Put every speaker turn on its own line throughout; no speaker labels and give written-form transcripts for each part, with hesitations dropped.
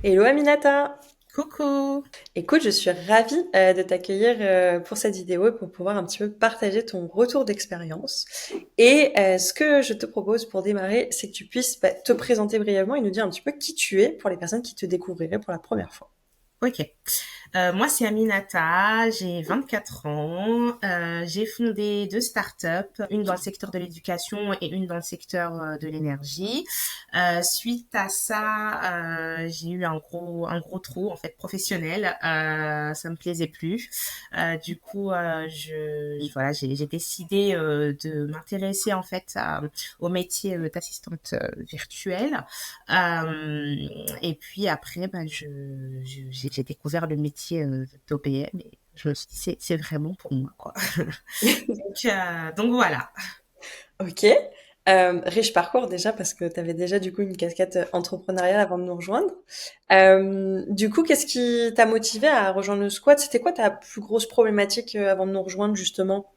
Hello Aminata!
Coucou!
Écoute, je suis ravie de t'accueillir pour cette vidéo et pour pouvoir un petit peu partager ton retour d'expérience. Et ce que je te propose pour démarrer, c'est que tu puisses te présenter brièvement et nous dire un petit peu qui tu es pour les personnes qui te découvriraient pour la première fois.
Ok. Moi, c'est Aminata, j'ai 24 ans. J'ai fondé deux startups, une dans le secteur de l'éducation et une dans le secteur de l'énergie. Suite à ça, j'ai eu un gros trou en fait professionnel. Ça me plaisait plus. Voilà, j'ai décidé de m'intéresser en fait au métier d'assistante virtuelle. Euh, et puis après, j'ai découvert le métier d'OPM et je me suis dit, c'est vraiment pour moi, quoi. Donc voilà.
Ok. Riche parcours déjà parce que tu avais déjà du coup une casquette entrepreneuriale avant de nous rejoindre. Du coup, qu'est-ce qui t'a motivé à rejoindre le squat? C'était quoi ta plus grosse problématique avant de nous rejoindre justement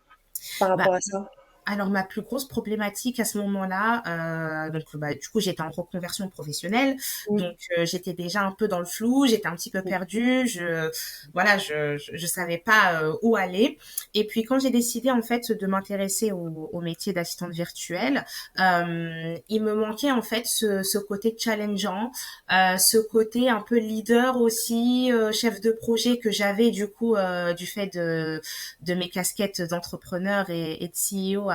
par
Bah,
rapport à ça?
Alors ma plus grosse problématique à ce moment-là, du coup j'étais en reconversion professionnelle,
Mm.
donc j'étais déjà un peu dans le flou, j'étais un petit peu perdue, je savais pas où aller. Et puis quand j'ai décidé en fait de m'intéresser au métier d'assistante virtuelle, il me manquait en fait ce côté challengeant, ce côté un peu leader aussi, chef de projet que j'avais du coup du fait de mes casquettes d'entrepreneur et de CEO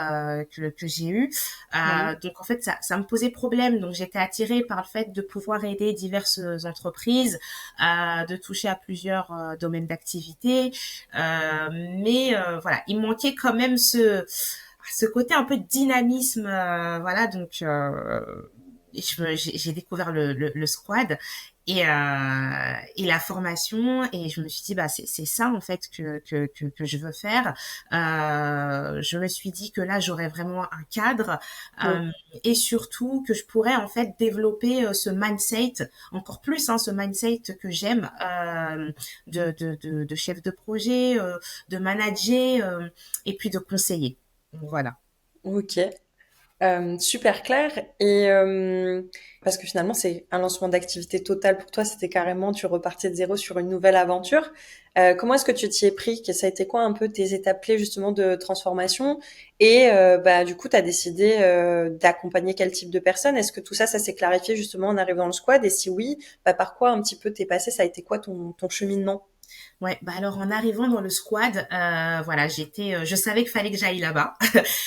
que j'ai eu.
Ouais.
Donc en fait, ça me posait problème. Donc j'étais attirée par le fait de pouvoir aider diverses entreprises, de toucher à plusieurs domaines d'activité. Mais voilà, il manquait quand même ce côté un peu de dynamisme. Voilà, donc j'ai découvert le squad et la formation et je me suis dit bah c'est ça en fait que je veux faire. Je me suis dit que là j'aurais vraiment un cadre
Mm.
euh, et surtout que je pourrais en fait développer ce mindset encore plus ce mindset que j'aime de chef de projet, de manager et puis de conseiller. Voilà.
Ok. Super clair. Et parce que finalement, c'est un lancement d'activité totale pour toi. C'était carrément, tu repartais de zéro sur une nouvelle aventure. Comment est-ce que tu t'y es pris? Que ça a été quoi un peu tes étapes clés justement de transformation? Et bah du coup, tu as décidé d'accompagner quel type de personnes? Est-ce que tout ça, ça s'est clarifié justement en arrivant dans le squad? Et si oui, bah par quoi un petit peu t'es passé? Ça a été quoi ton cheminement?
Ouais, bah alors en arrivant dans le squad, voilà, je savais qu'il fallait que j'aille là-bas,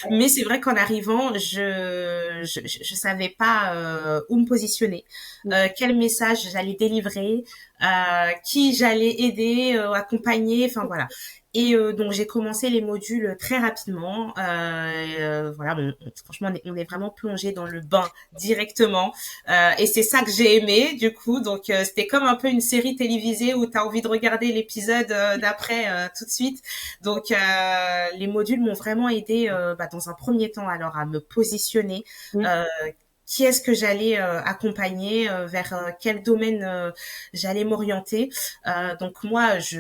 mais c'est vrai qu'en arrivant, je savais pas où me positionner, quel message j'allais délivrer, qui j'allais aider, accompagner, enfin voilà. Et donc j'ai commencé les modules très rapidement. Voilà, franchement, on est vraiment plongé dans le bain directement. Et c'est ça que j'ai aimé, du coup. Donc, c'était comme un peu une série télévisée où tu as envie de regarder l'épisode d'après tout de suite. Donc, les modules m'ont vraiment aidé dans un premier temps alors à me positionner.
Mm.
Euh, qui est-ce que j'allais accompagner, vers quel domaine j'allais m'orienter. Donc moi, je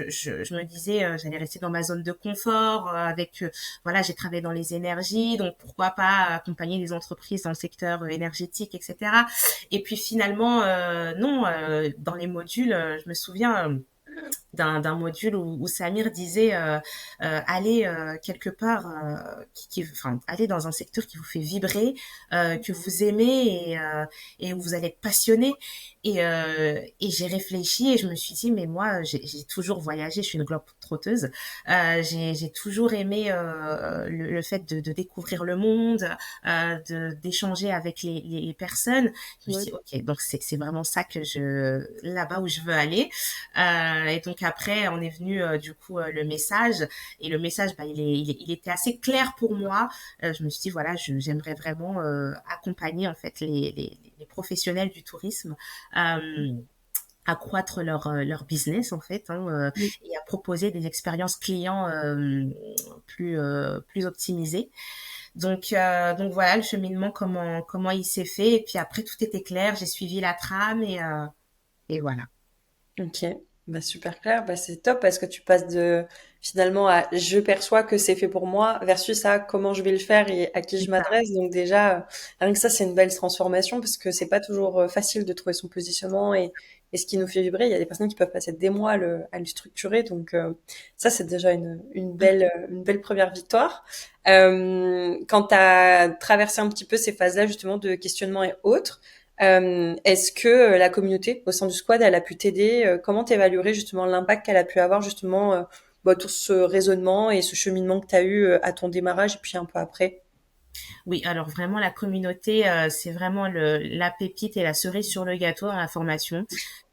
me disais, j'allais rester dans ma zone de confort avec, voilà, j'ai travaillé dans les énergies, donc pourquoi pas accompagner des entreprises dans le secteur énergétique, etc. Et puis finalement, non, dans les modules, je me souviens d'un module où Samir disait allez quelque part enfin allez dans un secteur qui vous fait vibrer, que vous aimez et où vous allez être passionné et j'ai réfléchi et je me suis dit mais moi j'ai toujours voyagé, je suis une globe-trotteuse, j'ai toujours aimé le fait de découvrir le monde, d'échanger avec les personnes. Je me suis
Ouais.
dit ok donc c'est vraiment ça que je là-bas où je veux aller. Et donc après, on est venu du coup le message et le message, bah, il était assez clair pour moi. Je me suis dit voilà, j'aimerais vraiment accompagner en fait les professionnels du tourisme. Accroître leur business en fait et à proposer des expériences clients plus optimisées. Donc voilà le cheminement comment il s'est fait et puis après tout était clair, j'ai suivi la trame et voilà.
Ok, bah super clair, bah c'est top parce que tu passes de finalement à je perçois que c'est fait pour moi versus à comment je vais le faire et à qui
C'est
je
ça.
m'adresse. Donc déjà, rien que ça, c'est une belle transformation parce que c'est pas toujours facile de trouver son positionnement et et ce qui nous fait vibrer. Il y a des personnes qui peuvent passer des mois à le structurer. Donc ça, c'est déjà une belle première victoire. Quand tu as traversé un petit peu ces phases-là justement de questionnement et autres, est-ce que la communauté au sein du squad, elle a pu t'aider? Comment t'évaluerais justement l'impact qu'elle a pu avoir justement tout ce raisonnement et ce cheminement que tu as eu à ton démarrage et puis un peu après?
Oui, alors vraiment la communauté, c'est vraiment la pépite et la cerise sur le gâteau dans la formation.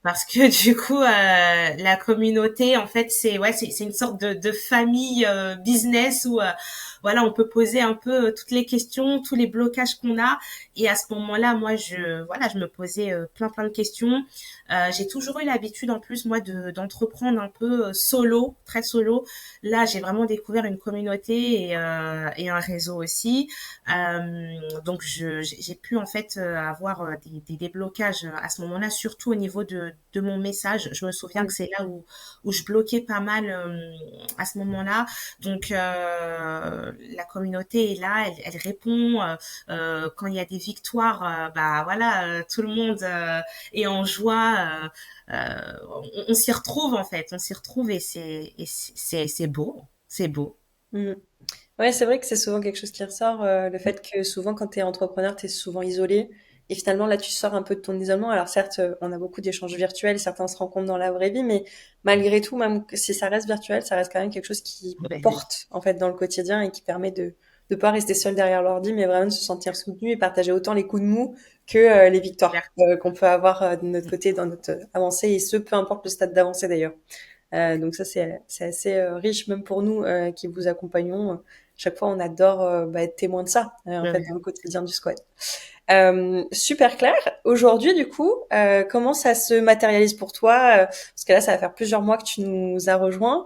Parce que du coup, la communauté, en fait, c'est une sorte de famille business où voilà, on peut poser un peu toutes les questions, tous les blocages qu'on a. Et à ce moment-là, moi, je me posais plein de questions. J'ai toujours eu l'habitude, en plus, moi, d'entreprendre un peu solo, très solo. Là, j'ai vraiment découvert une communauté et un réseau aussi. Donc j'ai pu en fait avoir des déblocages à ce moment-là, surtout au niveau de mon message. Je me souviens que c'est là où je bloquais pas mal à ce moment-là. Donc la communauté est là, elle répond quand il y a des victoires, bah voilà, tout le monde est en joie. On s'y retrouve en fait, on s'y retrouve et c'est beau, c'est beau.
Mm. Ouais, c'est vrai que c'est souvent quelque chose qui ressort, le fait que souvent quand tu es entrepreneur, tu es souvent isolé et finalement là tu sors un peu de ton isolement. Alors certes, on a beaucoup d'échanges virtuels, certains se rencontrent dans la vraie vie, mais malgré tout, même si ça reste virtuel, ça reste quand même quelque chose qui
Ben oui,
porte en fait dans le quotidien et qui permet de pas rester seul derrière l'ordi, mais vraiment de se sentir soutenu et partager autant les coups de mou que les victoires
clair.
qu'on peut avoir de notre côté dans notre avancée et ce peu importe le stade d'avancée d'ailleurs. Donc ça, c'est assez riche, même pour nous qui vous accompagnons. Chaque fois, on adore être témoin de ça, en
Ben
fait,
oui.
dans le quotidien du squat. Super clair. Aujourd'hui, du coup, comment ça se matérialise pour toi parce que là, ça va faire plusieurs mois que tu nous as rejoints.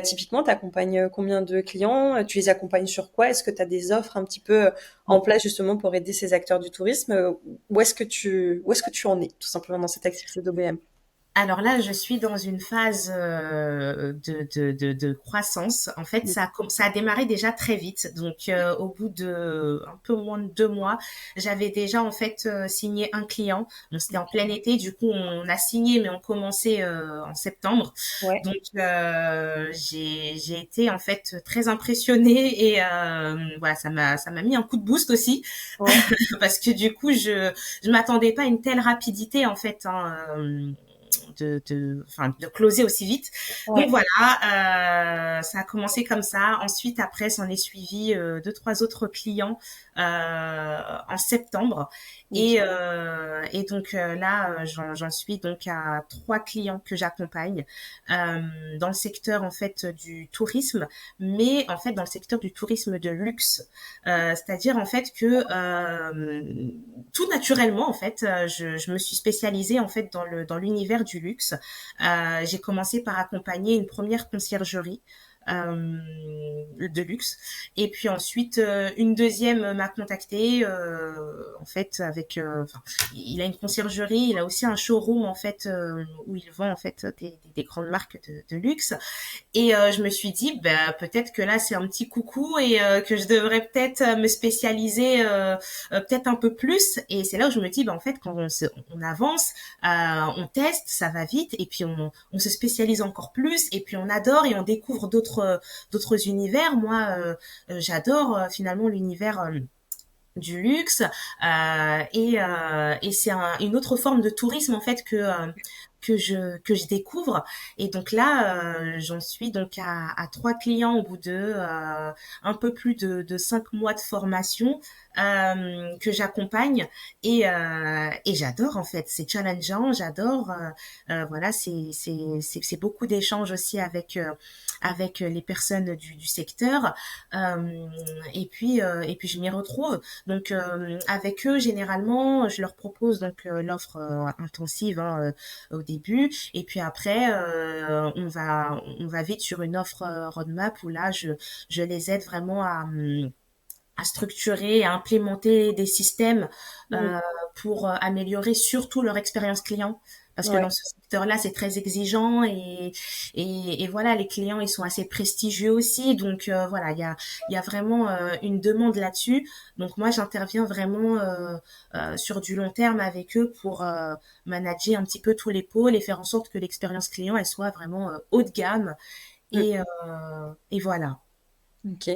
Typiquement, tu accompagnes combien de clients? Tu les accompagnes sur quoi? Est-ce que tu as des offres un petit peu en place justement pour aider ces acteurs du tourisme? Où est-ce que tu en es, tout simplement, dans cette activité d'OBM?
Alors là, je suis dans une phase de croissance. En fait, ça a démarré déjà très vite. Donc, au bout de un peu moins de 2 mois, j'avais déjà en fait signé un client. Donc, c'était en plein été. Du coup, on a signé, mais on commençait en septembre.
Ouais.
Donc, j'ai été en fait très impressionnée et voilà, ça m'a mis un coup de boost aussi
Ouais.
parce que du coup, je m'attendais pas à une telle rapidité en fait. Hein, enfin, de closer aussi vite. Donc
Ouais.
voilà, ça a commencé comme ça. Ensuite, après, s'en est suivi deux, trois autres clients en septembre.
Ok.
Et donc là, j'en suis donc à 3 clients que j'accompagne dans le secteur en fait du tourisme, mais en fait dans le secteur du tourisme de luxe. C'est-à-dire en fait que tout naturellement en fait, je me suis spécialisée en fait dans l'univers du luxe. J'ai commencé par accompagner une première conciergerie de luxe. Et puis ensuite, une deuxième m'a contacté, en fait, enfin, il a une conciergerie, il a aussi un showroom en fait où il vend en fait des grandes marques de luxe. Et je me suis dit, bah, peut-être que là, c'est un petit coucou et que je devrais peut-être me spécialiser peut-être un peu plus. Et c'est là où je me dis, bah, en fait, quand on avance, on teste, ça va vite, et puis on se spécialise encore plus, et puis on adore et on découvre d'autres univers. Moi, j'adore finalement l'univers du luxe et c'est une autre forme de tourisme en fait que je découvre. Et donc là, j'en suis donc à 3 clients au bout de un peu plus de 5 mois de formation que j'accompagne et j'adore en fait. C'est challengeant, j'adore. Voilà, c'est beaucoup d'échanges aussi avec les personnes du secteur. Et puis je m'y retrouve. Donc avec eux, généralement, je leur propose donc l'offre intensive hein, au début, et puis après, on va vite sur une offre roadmap où là, je les aide vraiment à structurer, à implémenter des systèmes
Mm.
euh, pour améliorer surtout leur expérience client. parce que
Ouais.
dans ce secteur-là, c'est très exigeant et voilà, les clients, ils sont assez prestigieux aussi. Donc voilà, il y a vraiment une demande là-dessus. Donc moi, j'interviens vraiment sur du long terme avec eux pour manager un petit peu tous les pôles et faire en sorte que l'expérience client, elle soit vraiment haut de gamme.
Mm.
Et voilà.
Ok.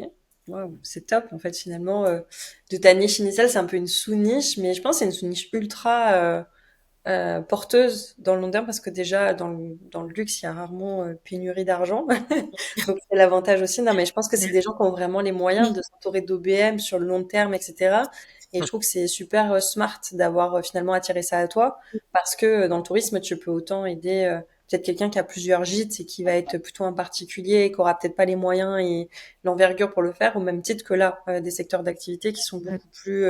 Waouh, c'est top en fait finalement de ta niche initiale, c'est un peu une sous-niche, mais je pense que c'est une sous-niche ultra porteuse dans le long terme parce que déjà dans le luxe il y a rarement pénurie d'argent, donc c'est l'avantage aussi. Non mais je pense que c'est des gens qui ont vraiment les moyens
Oui,
de s'entourer d'OBM sur le long terme, etc. Et je trouve que c'est super smart d'avoir finalement attiré ça à toi parce que dans le tourisme tu peux autant aider peut-être quelqu'un qui a plusieurs gîtes et qui va être plutôt un particulier, qui aura peut-être pas les moyens et l'envergure pour le faire, au même titre que là, des secteurs d'activité qui sont beaucoup plus,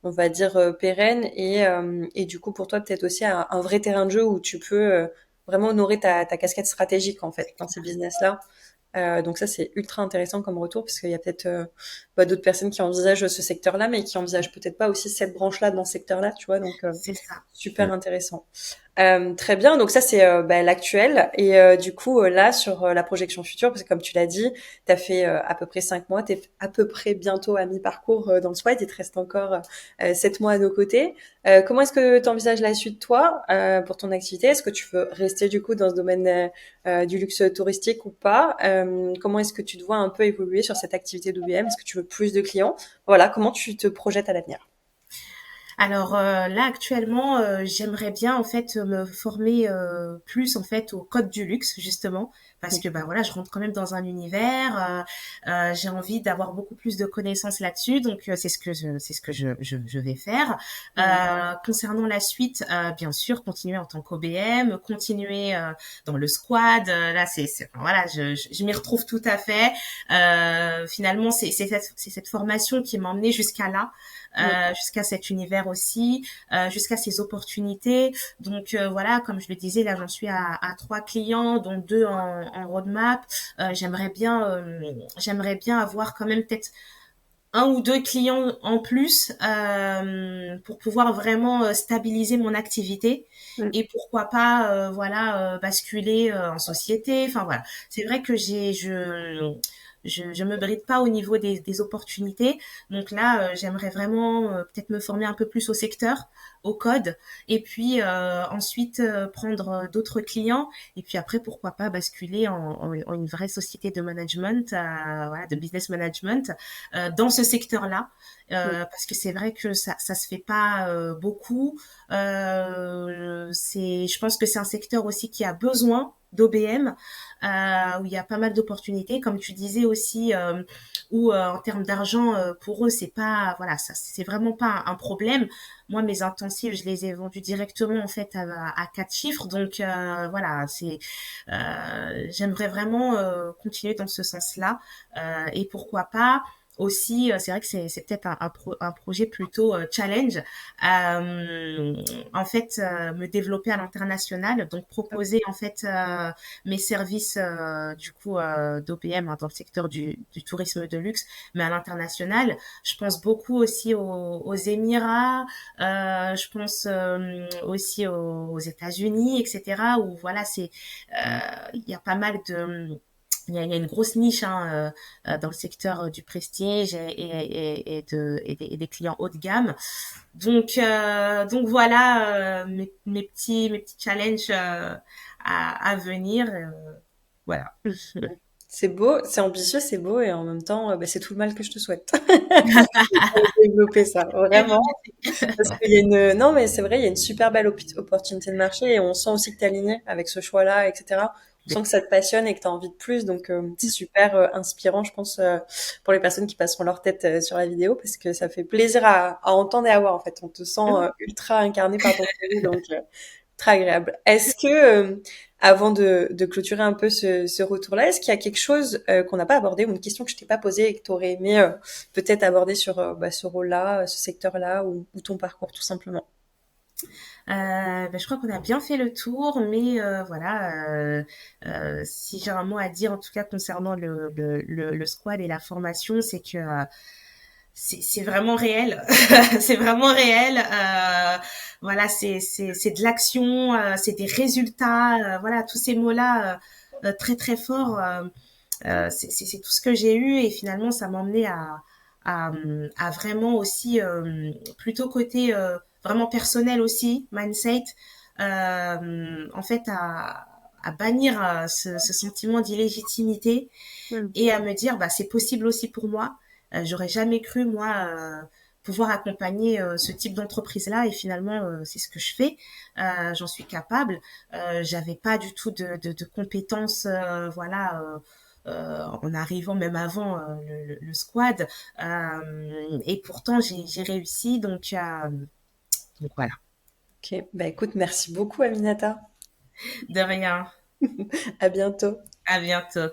on va dire, pérennes et du coup pour toi peut-être aussi un vrai terrain de jeu où tu peux vraiment honorer ta casquette stratégique en fait dans ces business-là. Donc ça c'est ultra intéressant comme retour parce qu'il y a peut-être d'autres personnes qui envisagent ce secteur-là, mais qui envisagent peut-être pas aussi cette branche-là dans ce secteur-là, tu vois. Donc
c'est ça.
super intéressant. Très bien, donc ça c'est l'actuel et du coup là sur la projection future, parce que comme tu l'as dit, tu as fait à peu près 5 mois, tu es à peu près bientôt à mi-parcours dans le SWAT, il te reste encore 7 mois à nos côtés. Comment est-ce que tu envisages la suite toi pour ton activité? Est-ce que tu veux rester du coup dans ce domaine du luxe touristique ou pas? Comment est-ce que tu te vois un peu évoluer sur cette activité d'OBM? Est-ce que tu veux plus de clients? Voilà, comment tu te projettes à l'avenir?
Alors là actuellement, j'aimerais bien en fait me former plus en fait au code du luxe justement parce que bah voilà, je rentre quand même dans un univers, j'ai envie d'avoir beaucoup plus de connaissances là-dessus, donc c'est ce que je vais faire.
Ouais.
Concernant la suite, bien sûr, continuer en tant qu'OBM, continuer dans le squad. Là, voilà, je m'y retrouve tout à fait. Finalement, c'est cette formation qui m'a emmenée jusqu'à là.
Mm.
Jusqu'à cet univers aussi, jusqu'à ces opportunités. Donc voilà, comme je le disais, là j'en suis à 3 clients, dont 2 en roadmap. J'aimerais bien avoir quand même peut-être 1 ou 2 clients en plus pour pouvoir vraiment stabiliser mon activité
Mm.
et pourquoi pas voilà basculer en société. Enfin voilà, c'est vrai que je me bride pas au niveau des opportunités. Donc là, j'aimerais vraiment peut-être me former un peu plus au secteur, au code, et puis ensuite prendre d'autres clients, et puis après pourquoi pas basculer en une vraie société de management, voilà, de business management dans ce secteur-là,
Mm.
parce que c'est vrai que ça se fait pas beaucoup. Je pense que c'est un secteur aussi qui a besoin d'OBM, où il y a pas mal d'opportunités, comme tu disais aussi, où en termes d'argent, pour eux, c'est pas, voilà, ça, c'est vraiment pas un problème. Moi, mes intensifs, je les ai vendus directement en fait à 4 chiffres, donc voilà, j'aimerais vraiment continuer dans ce sens-là, et pourquoi pas aussi, c'est vrai que c'est peut-être un projet plutôt challenge, euh, en fait, me développer à l'international, donc proposer en fait mes services du coup d'OPM hein, dans le secteur du tourisme de luxe, mais à l'international. Je pense beaucoup aussi aux Émirats, je pense aussi aux États-Unis, etc. Où voilà, il y a pas mal de il y a une grosse niche hein, dans le secteur du prestige et des clients haut de gamme. Donc voilà mes petits challenges à venir. Voilà.
C'est beau, c'est ambitieux, c'est beau et en même temps, c'est tout le mal que je te souhaite. Développer ça, vraiment. Parce qu'il y a non, mais c'est vrai, il y a une super belle opportunité de marché et on sent aussi que tu es aligné avec ce choix-là, etc. On sent que ça te passionne et que tu as envie de plus. Donc, c'est super inspirant, je pense, pour les personnes qui passeront leur tête sur la vidéo parce que ça fait plaisir à entendre et à voir, en fait. On te sent ultra incarné par ton produit. Donc, très agréable. Est-ce que, avant de clôturer un peu ce retour-là, est-ce qu'il y a quelque chose qu'on n'a pas abordé ou une question que je t'ai pas posée et que tu aurais aimé peut-être aborder sur ce rôle-là, ce secteur-là ou ton parcours tout simplement?
Je crois qu'on a bien fait le tour, mais voilà, si j'ai un mot à dire, en tout cas concernant le squad et la formation, c'est que c'est vraiment réel. C'est vraiment réel. Voilà, c'est de l'action, c'est des résultats. Voilà, tous ces mots-là très très forts. C'est tout ce que j'ai eu et finalement ça m'a emmené à vraiment aussi plutôt côté vraiment personnel aussi mindset en fait à bannir ce sentiment d'illégitimité
Mm.
et à me dire bah c'est possible aussi pour moi. J'aurais jamais cru moi pouvoir accompagner ce type d'entreprise là et finalement c'est ce que je fais. J'en suis capable. J'avais pas du tout de compétences voilà en arrivant même avant le squad et pourtant j'ai réussi donc voilà.
Ok, bah écoute, merci beaucoup Aminata.
De rien.
À bientôt.
À bientôt.